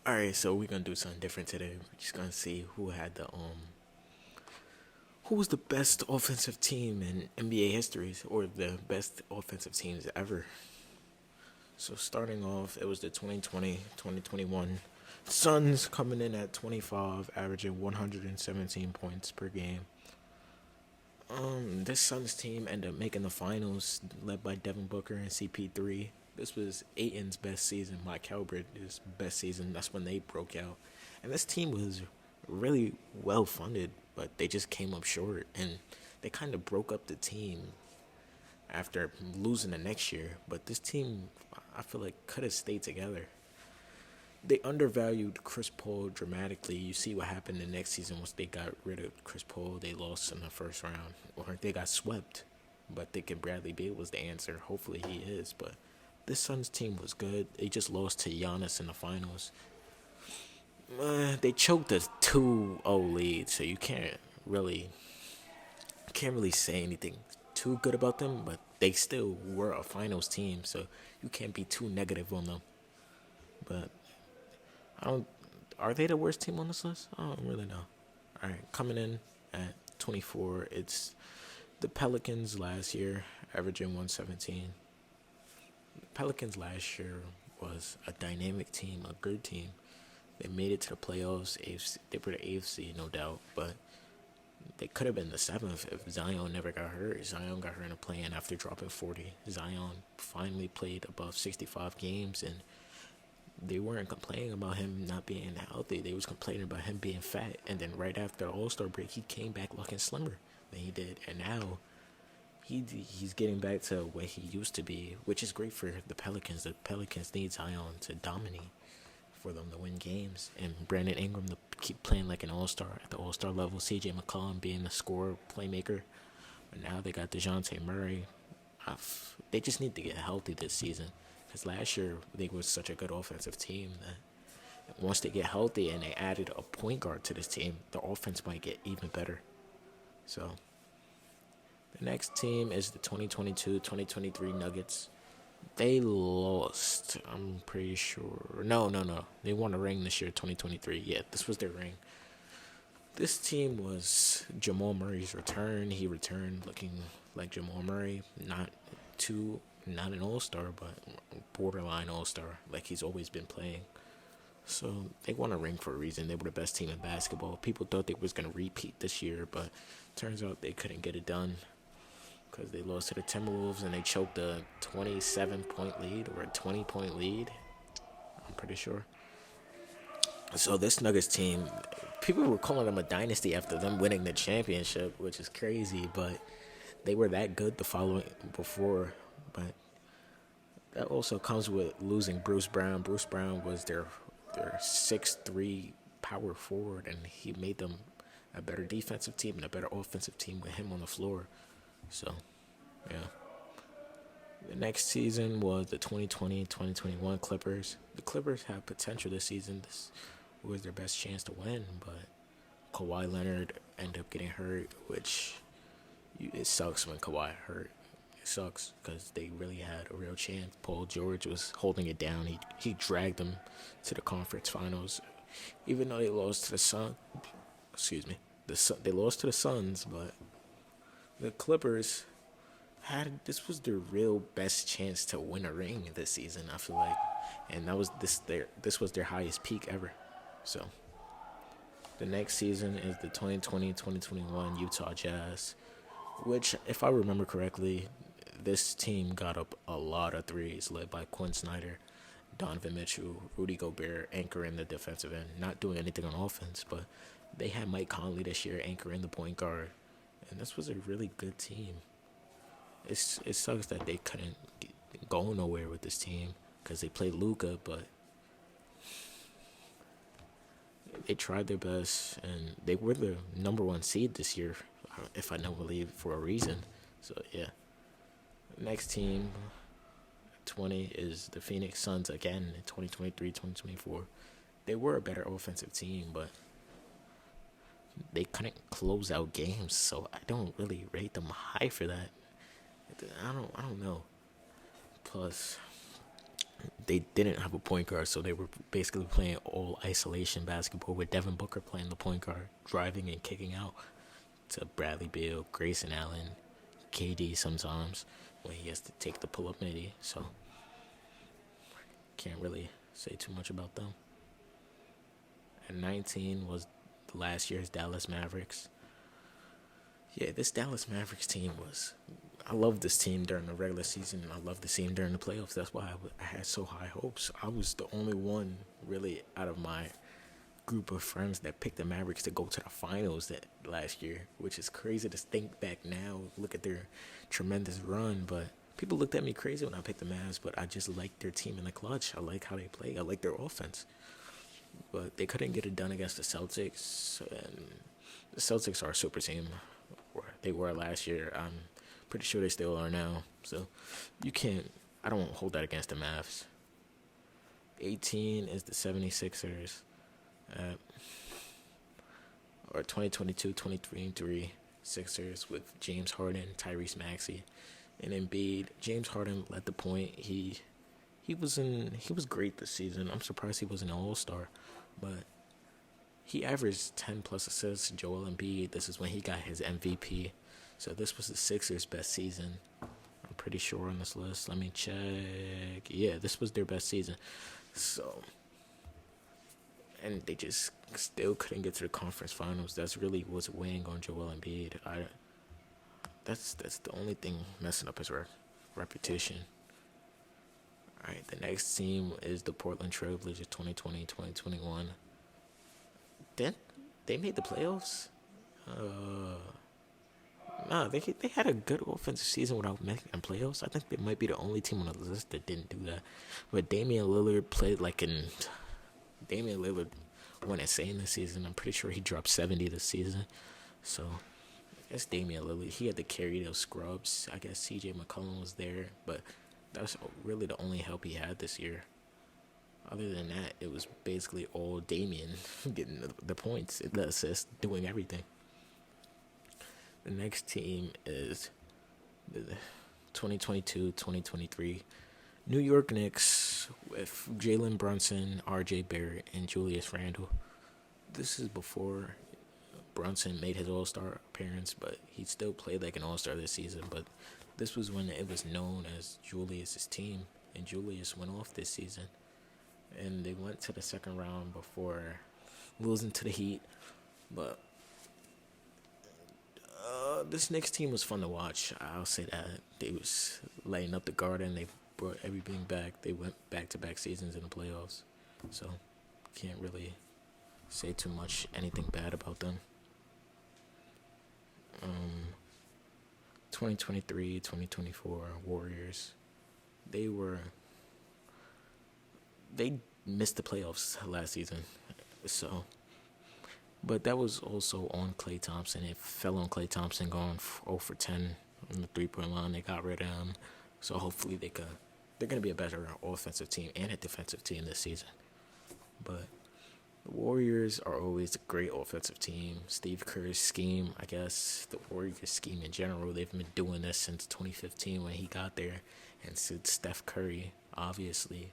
All right, so we're gonna do something different today. We're just gonna see who was the best offensive team in NBA history, or the best offensive teams ever. So starting off, it was the 2020-2021 Suns coming in at 25, averaging 117 points per game. This Suns team ended up making the finals, led by Devin Booker and CP3. This was Aiton's best season, Mike Calvert's best season. That's when they broke out, and this team was really well funded, but they just came up short, and they kind of broke up the team after losing the next year. But this team, I feel like, could have stayed together. They undervalued Chris Paul dramatically. You see what happened the next season once they got rid of Chris Paul. They lost in the first round, or they got swept. But thinking Bradley Beal was the answer. Hopefully he is. But this Suns team was good. They just lost to Giannis in the finals. They choked a 2-0 lead, so you can't really say anything too good about them. But they still were a finals team, so you can't be too negative on them. But I don't. Are they the worst team on this list? I don't really know. All right, coming in at 24, it's the Pelicans last year, averaging 117. The Pelicans last year was a dynamic team, a good team. They made it to the playoffs. They were the AFC, no doubt, but they could have been the seventh if Zion never got hurt. Zion got hurt in a play-in after dropping 40. Zion finally played above 65 games, and they weren't complaining about him not being healthy. They was complaining about him being fat. And then right after the All-Star break, he came back looking slimmer than he did. And now he's getting back to what he used to be, which is great for the Pelicans. The Pelicans need Zion to dominate for them to win games, and Brandon Ingram to keep playing like an all-star at the all-star level. CJ McCollum being the scorer, playmaker. But now they got DeJounte Murray. They just need to get healthy this season, because last year they were such a good offensive team that once they get healthy and they added a point guard to this team, the offense might get even better. So the next team is the 2022-2023 Nuggets. They lost, I'm pretty sure. No. They won a ring this year, 2023. Yeah, this was their ring. This team was Jamal Murray's return. He returned looking like Jamal Murray. Not an all-star, but borderline all-star, like he's always been playing. So they won a ring for a reason. They were the best team in basketball. People thought they was going to repeat this year, but turns out they couldn't get it done, because they lost to the Timberwolves and they choked a 27-point lead, or a 20-point lead, I'm pretty sure. So this Nuggets team, people were calling them a dynasty after them winning the championship, which is crazy, but they were that good the following before. But that also comes with losing Bruce Brown. Bruce Brown was their 6'3" power forward, and he made them a better defensive team and a better offensive team with him on the floor. So, yeah. The next season was the 2020-2021 Clippers. The Clippers had potential this season. This was their best chance to win, but Kawhi Leonard ended up getting hurt, which it sucks when Kawhi hurt. It sucks because they really had a real chance. Paul George was holding it down. He dragged them to the conference finals, even though they lost to the Sun. Excuse me. They lost to the Suns, but the Clippers this was their real best chance to win a ring this season, I feel like, and this was their highest peak ever. So the next season is the 2020-2021 Utah Jazz, which, if I remember correctly, this team got up a lot of threes, led by Quinn Snyder, Donovan Mitchell, Rudy Gobert anchoring the defensive end, not doing anything on offense, but they had Mike Conley this year anchoring the point guard, and this was a really good team. It sucks that they couldn't go nowhere with this team because they played Luka, but they tried their best, and they were the number one seed this year, if I don't believe, for a reason. So, yeah. Next team, 20, is the Phoenix Suns again in 2023-2024. They were a better offensive team, but they couldn't close out games, so I don't really rate them high for that. I don't know. Plus, they didn't have a point guard, so they were basically playing all isolation basketball with Devin Booker playing the point guard, driving and kicking out to Bradley Beal, Grayson Allen, KD sometimes when he has to take the pull up midi. So can't really say too much about them. At 19 was last year's Dallas Mavericks. Yeah, this Dallas Mavericks team was. I love this team during the regular season, and I love this team during the playoffs. That's why I had so high hopes. I was the only one, really, out of my group of friends that picked the Mavericks to go to the finals that last year, which is crazy to think back now. Look at their tremendous run, but people looked at me crazy when I picked the Mavs. But I just like their team in the clutch. I like how they play. I like their offense. But they couldn't get it done against the Celtics, and the Celtics are a super team. They were last year. I'm pretty sure they still are now. So you can't. I don't hold that against the Mavs. 18 is the 76ers. Or 2022-23 Sixers with James Harden, Tyrese Maxey, and Embiid. James Harden led the point. He was great this season. I'm surprised he was an All-Star, but he averaged 10 plus assists. Joel Embiid, this is when he got his MVP. So this was the Sixers' best season. I'm pretty sure on this list. Let me check. Yeah, this was their best season. So, and they just still couldn't get to the conference finals. That's really what's weighing on Joel Embiid. That's the only thing messing up his reputation. All right, the next team is the Portland Trailblazers 2020-2021. Then they made the playoffs. They had a good offensive season without making the playoffs. I think they might be the only team on the list that didn't do that. But Damian Lillard Damian Lillard went insane this season. I'm pretty sure he dropped 70 this season. So I guess Damian Lillard, he had to carry those scrubs. I guess CJ McCollum was there, but that's really the only help he had this year. Other than that, it was basically all Damian getting the points, the assists, doing everything. The next team is the 2022-2023 New York Knicks with Jalen Brunson, RJ Barrett, and Julius Randle. This is before Brunson made his All-Star appearance, but he still played like an All-Star this season. But this was when it was known as Julius's team, and Julius went off this season. And they went to the second round before losing to the Heat. But this Knicks team was fun to watch. I'll say that. They was lighting up the Garden. They brought everything back. They went back-to-back seasons in the playoffs. So can't really say too much, anything bad about them. 2023-2024 Warriors. They missed the playoffs last season. So, but that was also on Klay Thompson. It fell on Klay Thompson going 0 for 10 on the three-point line. They got rid of him. So hopefully they're going to be a better offensive team and a defensive team this season. But the Warriors are always a great offensive team. Steve Kerr's scheme, I guess, the Warriors scheme in general, they've been doing this since 2015 when he got there. And since Steph Curry, obviously,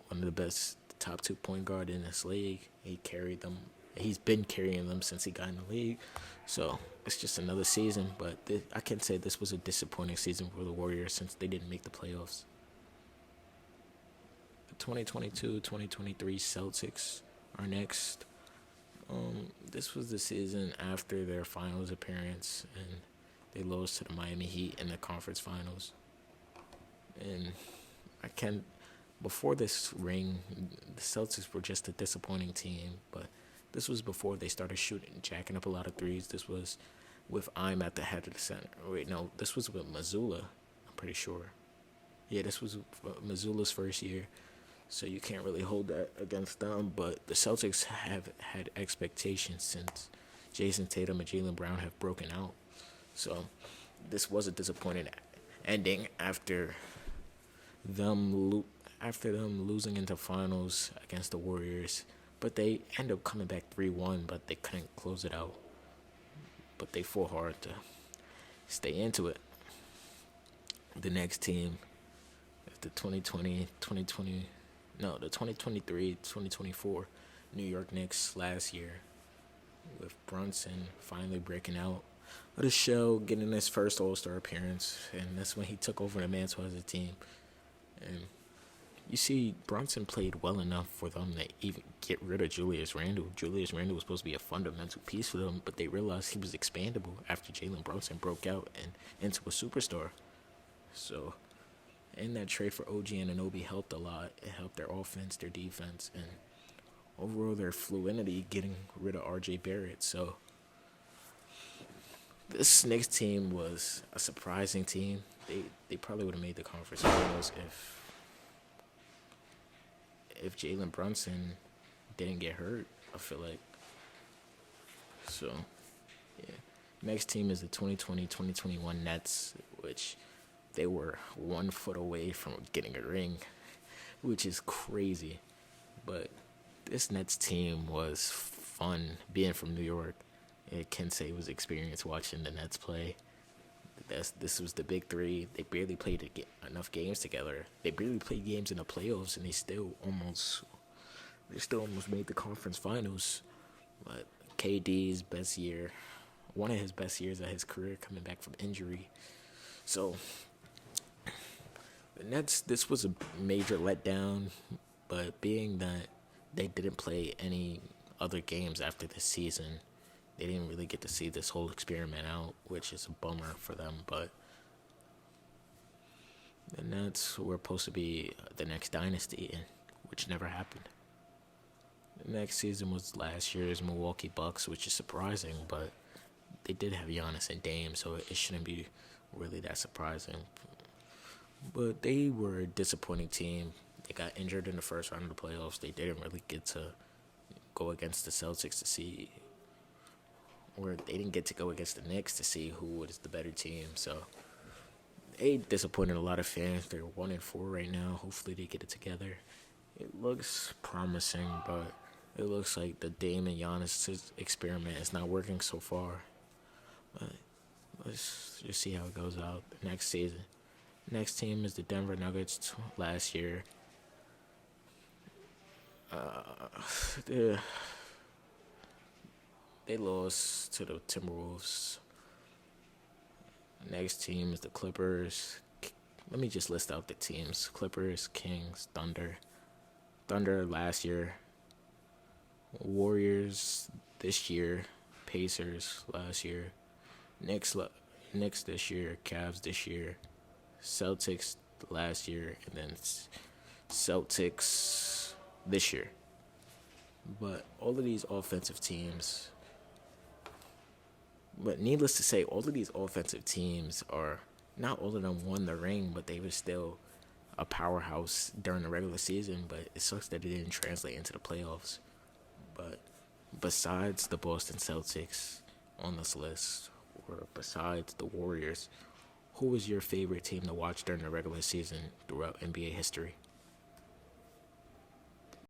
one of the best top 2 point guard in this league. He carried them. He's been carrying them since he got in the league. So it's just another season. But I can say this was a disappointing season for the Warriors since they didn't make the playoffs. The 2022-2023 Celtics are next. This was the season after their finals appearance, and they lost to the Miami Heat in the conference finals. And before this ring, the Celtics were just a disappointing team, but this was before they started jacking up a lot of threes. This was with I'm at the head of the center. Wait, no, this was with Mazzulla, I'm pretty sure. Yeah, this was Mazzulla's first year, so you can't really hold that against them, but the Celtics have had expectations since Jason Tatum and Jaylen Brown have broken out. So this was a disappointing ending after them losing into finals against the Warriors. But they end up coming back 3-1, but they couldn't close it out. But they fought hard to stay into it. The next team, the 2023-2024 New York Knicks last year, with Brunson finally breaking out of the shell, getting his first All-Star appearance, and that's when he took over the mantle as a team. And you see, Brunson played well enough for them to even get rid of Julius Randle. Julius Randle was supposed to be a fundamental piece for them, but they realized he was expandable after Jalen Brunson broke out and into a superstar. So, and that trade for OG Anunoby helped a lot. It helped their offense, their defense, and overall their fluidity getting rid of RJ Barrett. So, this Knicks team was a surprising team. They probably would have made the conference finals if Jalen Brunson didn't get hurt, I feel like. So, yeah. Next team is the 2020-2021 Nets, which they were 1 foot away from getting a ring, which is crazy. But this Nets team was fun. Being from New York, I can say it was experience watching the Nets play. This was the big three. They barely played enough games together. They barely played games in the playoffs, and they still almost made the conference finals. But KD's best year, one of his best years of his career, coming back from injury. So the Nets, this was a major letdown. But being that they didn't play any other games after this season, they didn't really get to see this whole experiment out, which is a bummer for them. But the Nets were supposed to be the next dynasty, which never happened. The next season was last year's Milwaukee Bucks, which is surprising, but they did have Giannis and Dame, so it shouldn't be really that surprising. But they were a disappointing team. They got injured in the first round of the playoffs. They didn't really get to go against the Celtics to see, or they didn't get to go against the Knicks to see who was the better team. So they disappointed a lot of fans. They're 1-4 right now. Hopefully they get it together. It looks promising, but it looks like the Dame and Giannis experiment is not working so far. But let's just see how it goes out next season. Next team is the Denver Nuggets last year. They lost to the Timberwolves. Next team is the Clippers. Let me just list out the teams. Clippers, Kings, Thunder. Thunder last year. Warriors this year. Pacers last year. Knicks this year. Cavs this year. Celtics last year. And then Celtics this year. But all of these offensive teams... But needless to say, all of these offensive teams are, not all of them won the ring, but they were still a powerhouse during the regular season. But it sucks that it didn't translate into the playoffs. But besides the Boston Celtics on this list, or besides the Warriors, who was your favorite team to watch during the regular season throughout NBA history?